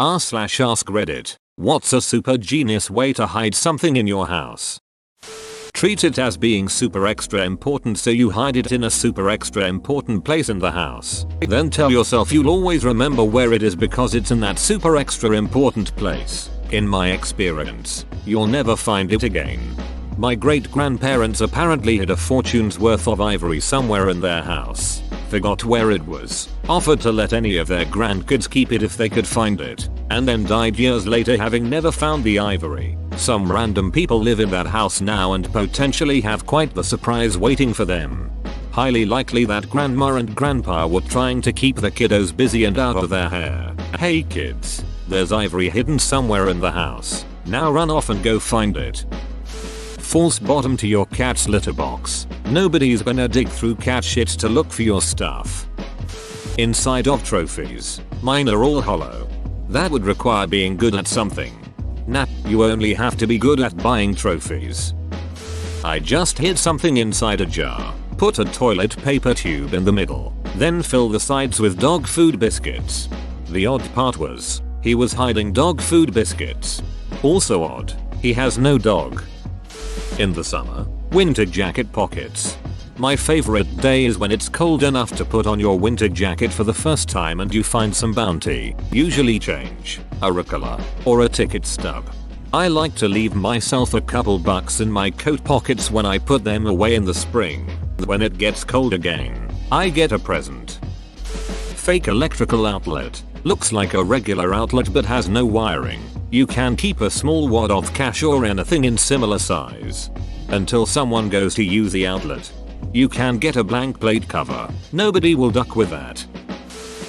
r/ask Reddit. What's a super genius way to hide something in your house? Treat it as being super extra important, so you hide it in a super extra important place in the house. Then tell yourself you'll always remember where it is because it's in that super extra important place. In my experience, you'll never find it again. My great grandparents apparently hid a fortune's worth of ivory somewhere in their house. Forgot where it was, offered to let any of their grandkids keep it if they could find it, and then died years later having never found the ivory. Some random people live in that house now and potentially have quite the surprise waiting for them. Highly likely that grandma and grandpa were trying to keep the kiddos busy and out of their hair. Hey kids, there's ivory hidden somewhere in the house. Now run off and go find it. False bottom to your cat's litter box. Nobody's gonna dig through cat shit to look for your stuff. Inside of trophies. Mine are all hollow. That would require being good at something. Nah, you only have to be good at buying trophies. I just hid something inside a jar. Put a toilet paper tube in the middle. Then fill the sides with dog food biscuits. The odd part was, he was hiding dog food biscuits. Also odd, he has no dog. In the summer, winter jacket pockets. My favorite day is when it's cold enough to put on your winter jacket for the first time and you find some bounty, usually change, a Ricola, or a ticket stub. I like to leave myself a couple bucks in my coat pockets when I put them away in the spring. When it gets cold again, I get a present. Fake electrical outlet. Looks like a regular outlet but has no wiring. You can keep a small wad of cash or anything in similar size. Until someone goes to use the outlet. You can get a blank plate cover. Nobody will duck with that.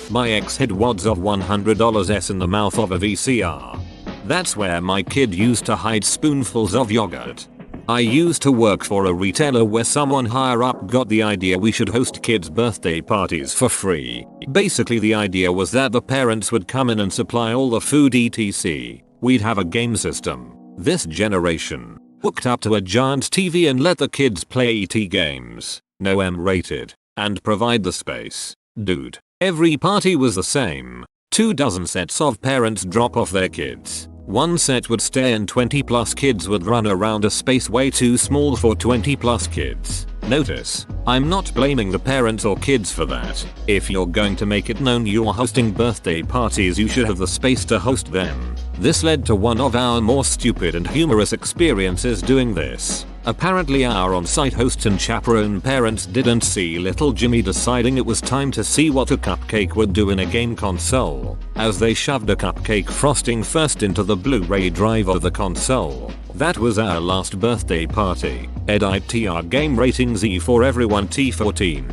My ex hid wads of $100s in the mouth of a VCR. That's where my kid used to hide spoonfuls of yogurt. I used to work for a retailer where someone higher up got the idea we should host kids' birthday parties for free. Basically the idea was that the parents would come in and supply all the food etc. We'd have a game system. This generation. Hooked up to a giant TV and let the kids play ET games. No M-rated. And provide the space. Dude. Every party was the same. 24 sets of parents drop off their kids. One set would stay and 20 plus kids would run around a space way too small for 20 plus kids. Notice, I'm not blaming the parents or kids for that. If you're going to make it known you're hosting birthday parties, you should have the space to host them. This led to one of our more stupid and humorous experiences doing this. Apparently our on-site host and chaperone parents didn't see little Jimmy deciding it was time to see what a cupcake would do in a game console, as they shoved a cupcake frosting first into the Blu-ray drive of the console. That was our last birthday party. EDITR game ratings E for everyone T14.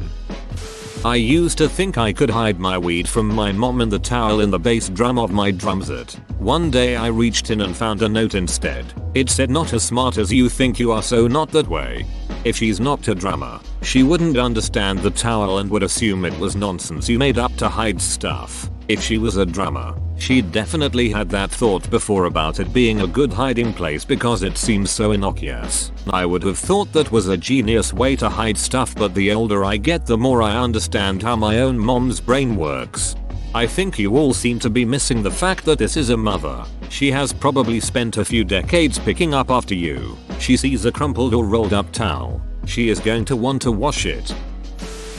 I used to think I could hide my weed from my mom in the towel in the bass drum of my drum set. One day I reached in and found a note instead. It said, "Not as smart as you think you are, so not that way." If she's not a drummer, she wouldn't understand the towel and would assume it was nonsense you made up to hide stuff. If she was a drummer, she'd definitely had that thought before about it being a good hiding place because it seems so innocuous. I would have thought that was a genius way to hide stuff, but the older I get the more I understand how my own mom's brain works. I think you all seem to be missing the fact that this is a mother. She has probably spent a few decades picking up after you. She sees a crumpled or rolled up towel. She is going to want to wash it.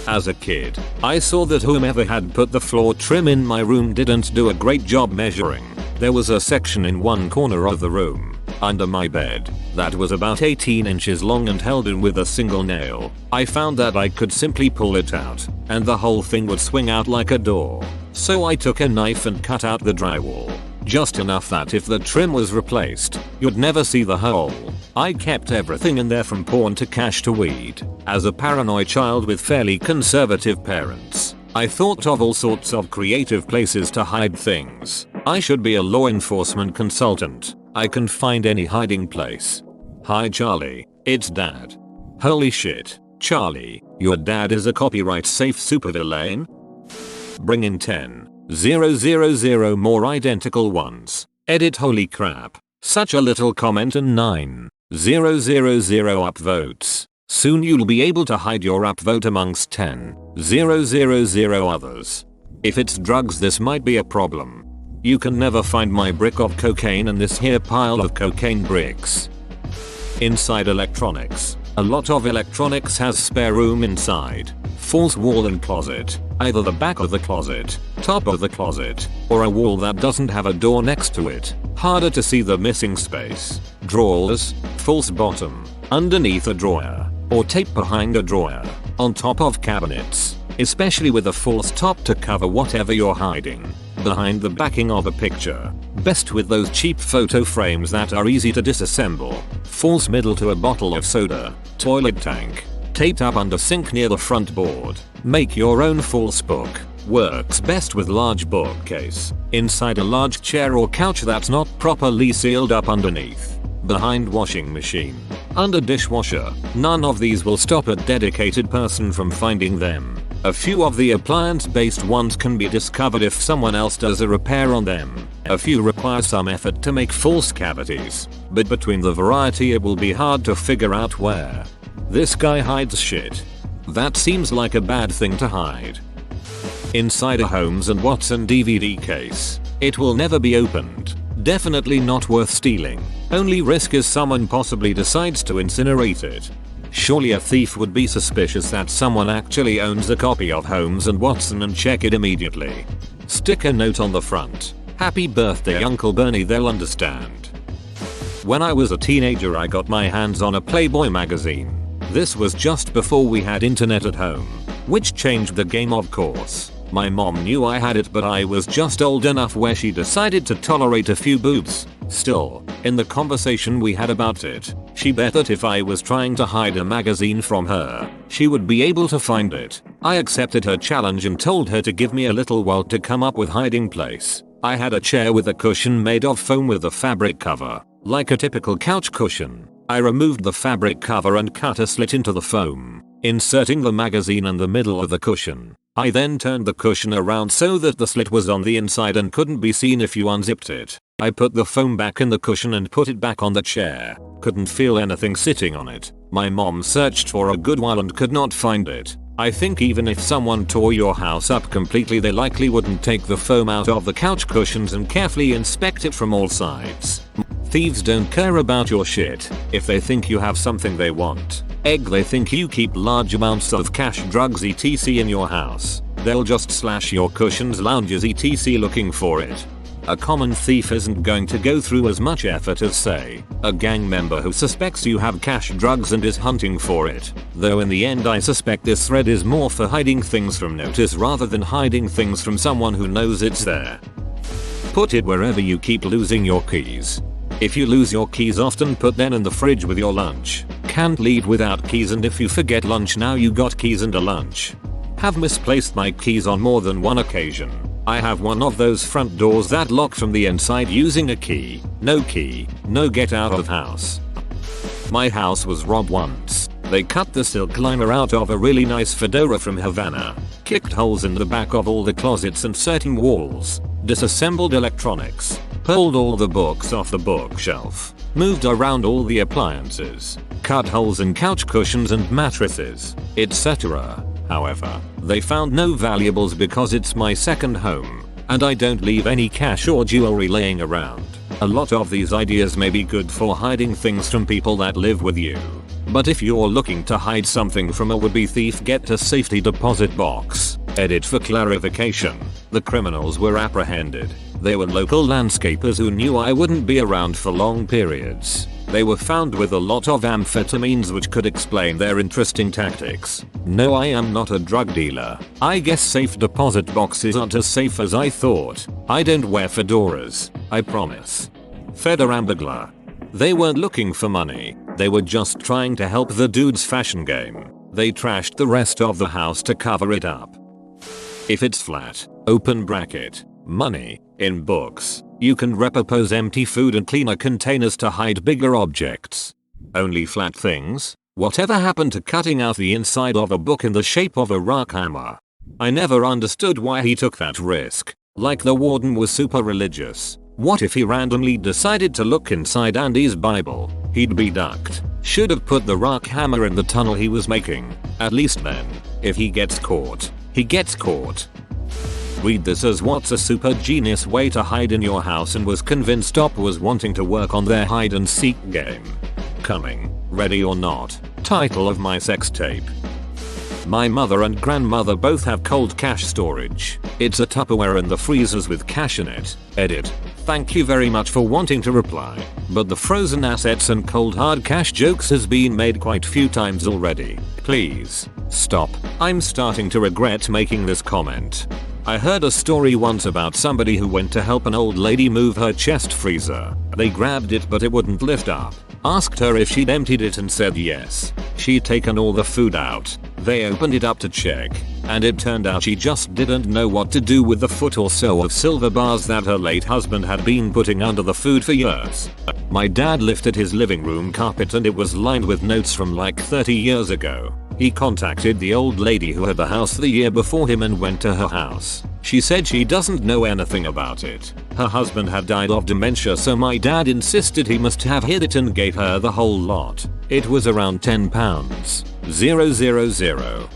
As a kid, I saw that whomever had put the floor trim in my room didn't do a great job measuring. There was a section in one corner of the room, under my bed, that was about 18 inches long and held in with a single nail. I found that I could simply pull it out, and the whole thing would swing out like a door. So I took a knife and cut out the drywall. Just enough that if the trim was replaced, you'd never see the hole. I kept everything in there from porn to cash to weed. As a paranoid child with fairly conservative parents, I thought of all sorts of creative places to hide things. I should be a law enforcement consultant. I can find any hiding place. Hi Charlie, it's Dad. Holy shit, Charlie, your dad is a copyright safe supervillain? Bring in 10,000 more identical ones. Edit holy crap. Such a little comment and 9,000 upvotes. Soon you'll be able to hide your upvote amongst 10,000 others. If it's drugs this might be a problem. You can never find my brick of cocaine in this here pile of cocaine bricks. Inside electronics. A lot of electronics has spare room inside. False wall and closet. Either the back of the closet, top of the closet, or a wall that doesn't have a door next to it. Harder to see the missing space. Drawers. False bottom. Underneath a drawer. Or tape behind a drawer. On top of cabinets. Especially with a false top to cover whatever you're hiding. Behind the backing of a picture. Best with those cheap photo frames that are easy to disassemble. False middle to a bottle of soda. Toilet tank. Taped up under sink near the front board. Make your own false book. Works best with large bookcase. Inside a large chair or couch that's not properly sealed up underneath. Behind washing machine. Under dishwasher. None of these will stop a dedicated person from finding them. A few of the appliance-based ones can be discovered if someone else does a repair on them. A few require some effort to make false cavities, but between the variety it will be hard to figure out where. This guy hides shit. That seems like a bad thing to hide. Inside a Holmes and Watson DVD case. It will never be opened. Definitely not worth stealing. Only risk is someone possibly decides to incinerate it. Surely a thief would be suspicious that someone actually owns a copy of Holmes and Watson and check it immediately. Stick a note on the front. Happy birthday Uncle Bernie, they'll understand. When I was a teenager I got my hands on a Playboy magazine. This was just before we had internet at home. Which changed the game of course. My mom knew I had it but I was just old enough where she decided to tolerate a few boobs. Still, in the conversation we had about it, she bet that if I was trying to hide a magazine from her, she would be able to find it. I accepted her challenge and told her to give me a little while to come up with hiding place. I had a chair with a cushion made of foam with a fabric cover, like a typical couch cushion. I removed the fabric cover and cut a slit into the foam, inserting the magazine in the middle of the cushion. I then turned the cushion around so that the slit was on the inside and couldn't be seen if you unzipped it. I put the foam back in the cushion and put it back on the chair. Couldn't feel anything sitting on it. My mom searched for a good while and could not find it. I think even if someone tore your house up completely they likely wouldn't take the foam out of the couch cushions and carefully inspect it from all sides. Thieves don't care about your shit. If they think you have something they want, they think you keep large amounts of cash, drugs etc in your house, they'll just slash your cushions, lounges etc looking for it. A common thief isn't going to go through as much effort as say, a gang member who suspects you have cash, drugs and is hunting for it. Though in the end I suspect this thread is more for hiding things from notice rather than hiding things from someone who knows it's there. Put it wherever you keep losing your keys. If you lose your keys often, put them in the fridge with your lunch. Can't leave without keys, and if you forget lunch now you got keys and a lunch. Have misplaced my keys on more than one occasion. I have one of those front doors that lock from the inside using a key. No get out of house. My house was robbed once. They cut the silk liner out of a really nice fedora from Havana, kicked holes in the back of all the closets and certain walls, disassembled electronics, pulled all the books off the bookshelf, moved around all the appliances, cut holes in couch cushions and mattresses, etc. However, they found no valuables because it's my second home, and I don't leave any cash or jewelry laying around. A lot of these ideas may be good for hiding things from people that live with you. But if you're looking to hide something from a would-be thief, get a safety deposit box. Edit for clarification. The criminals were apprehended. They were local landscapers who knew I wouldn't be around for long periods. They were found with a lot of amphetamines, which could explain their interesting tactics. No, I am not a drug dealer. I guess safe deposit boxes aren't as safe as I thought. I don't wear fedoras, I promise. Federambugler. They weren't looking for money. They were just trying to help the dude's fashion game. They trashed the rest of the house to cover it up. If it's flat, open bracket, money, in books, you can repurpose empty food and cleaner containers to hide bigger objects. Only flat things? Whatever happened to cutting out the inside of a book in the shape of a rock hammer? I never understood why he took that risk. Like the warden was super religious. What if he randomly decided to look inside Andy's Bible? He'd be ducked. Should have put the rock hammer in the tunnel he was making. At least then, if he gets caught, he gets caught. Read this as what's a super genius way to hide in your house and was convinced Op was wanting to work on their hide and seek game. Coming, ready or not. Title of my sex tape. My mother and grandmother both have cold cash storage. It's a Tupperware in the freezers with cash in it. Edit. Thank you very much for wanting to reply, but the frozen assets and cold hard cash jokes has been made quite few times already. Please, stop. I'm starting to regret making this comment. I heard a story once about somebody who went to help an old lady move her chest freezer. They grabbed it but it wouldn't lift up. Asked her if she'd emptied it and said yes. She'd taken all the food out. They opened it up to check, and it turned out she just didn't know what to do with the foot or so of silver bars that her late husband had been putting under the food for years. My dad lifted his living room carpet and it was lined with notes from like 30 years ago. He contacted the old lady who had the house the year before him and went to her house. She said she doesn't know anything about it. Her husband had died of dementia, so my dad insisted he must have hid it and gave her the whole lot. It was around £10. 000.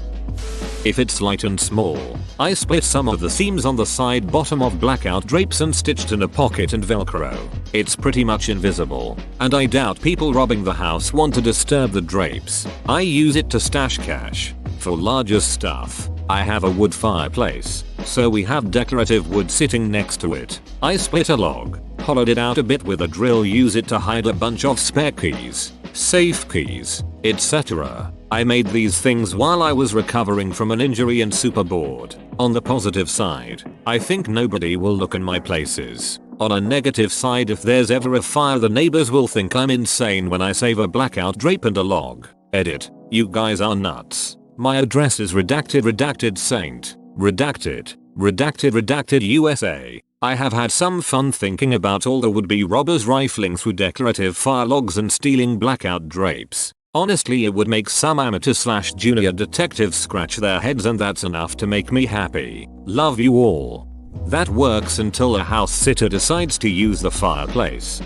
If it's light and small, I split some of the seams on the side bottom of blackout drapes and stitched in a pocket and velcro. It's pretty much invisible, and I doubt people robbing the house want to disturb the drapes. I use it to stash cash. For larger stuff, I have a wood fireplace, so we have decorative wood sitting next to it. I split a log, hollowed it out a bit with a drill, use it to hide a bunch of spare keys, safe keys, etc. I made these things while I was recovering from an injury and super bored. On the positive side, I think nobody will look in my places. On a negative side, if there's ever a fire, the neighbors will think I'm insane when I save a blackout drape and a log. Edit. You guys are nuts. My address is redacted saint. Redacted USA. I have had some fun thinking about all the would-be robbers rifling through decorative fire logs and stealing blackout drapes. Honestly, it would make some amateur/junior detectives scratch their heads, and that's enough to make me happy. Love you all. That works until a house sitter decides to use the fireplace.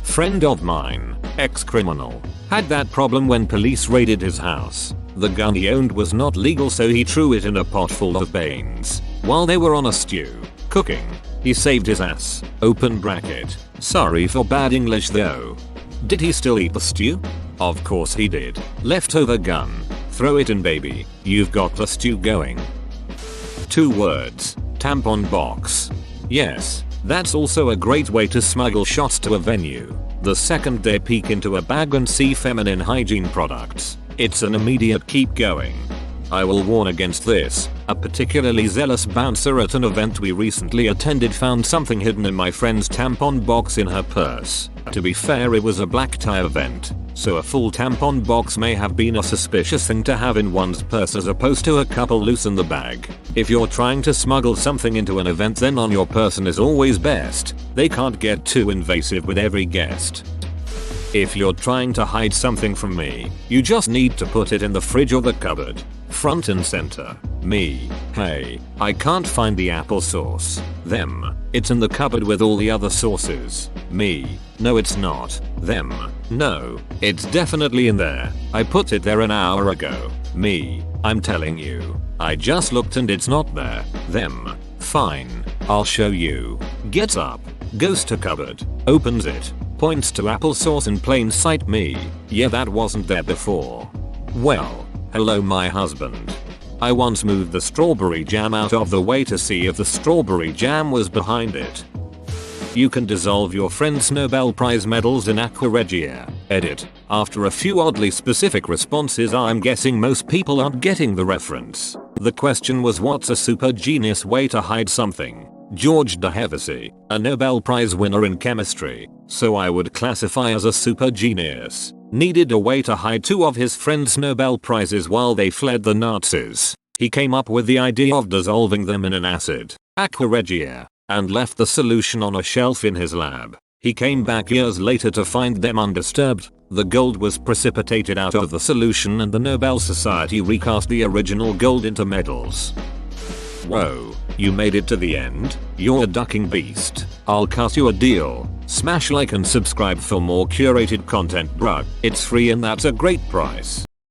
Friend of mine, ex-criminal, had that problem when police raided his house. The gun he owned was not legal, so he threw it in a pot full of beans. While they were on a stew, cooking, he saved his ass. Open bracket. Sorry for bad English though. Did he still eat the stew? Of course he did. Leftover gun. Throw it in, baby. You've got the stew going. 2 words. Tampon box. Yes, that's also a great way to smuggle shots to a venue. The second they peek into a bag and see feminine hygiene products, it's an immediate keep going. I will warn against this. A particularly zealous bouncer at an event we recently attended found something hidden in my friend's tampon box in her purse. To be fair, it was a black tie event, so a full tampon box may have been a suspicious thing to have in one's purse as opposed to a couple loose in the bag. If you're trying to smuggle something into an event, then on your person is always best. They can't get too invasive with every guest. If you're trying to hide something from me, you just need to put it in the fridge or the cupboard. Front and center. Me. Hey, I can't find the applesauce. Them. It's in the cupboard with all the other sauces. Me. No, it's not. Them. No, it's definitely in there. I put it there an hour ago. Me. I'm telling you. I just looked and it's not there. Them. Fine. I'll show you. Gets up. Goes to cupboard. Opens it. Points to applesauce in plain sight. Me. Yeah, that wasn't there before. Well, hello my husband. I once moved the strawberry jam out of the way to see if the strawberry jam was behind it. You can dissolve your friend's Nobel Prize medals in aqua regia. Edit. After a few oddly specific responses, I'm guessing most people aren't getting the reference. The question was, what's a super genius way to hide something? George de Hevesy, a Nobel Prize winner in chemistry, so I would classify as a super genius, needed a way to hide 2 of his friends' Nobel Prizes while they fled the Nazis. He came up with the idea of dissolving them in an acid, aqua regia, and left the solution on a shelf in his lab. He came back years later to find them undisturbed. The gold was precipitated out of the solution and the Nobel Society recast the original gold into medals. Whoa, you made it to the end? You're a ducking beast. I'll cut you a deal. Smash like and subscribe for more curated content, bruh. It's free and that's a great price.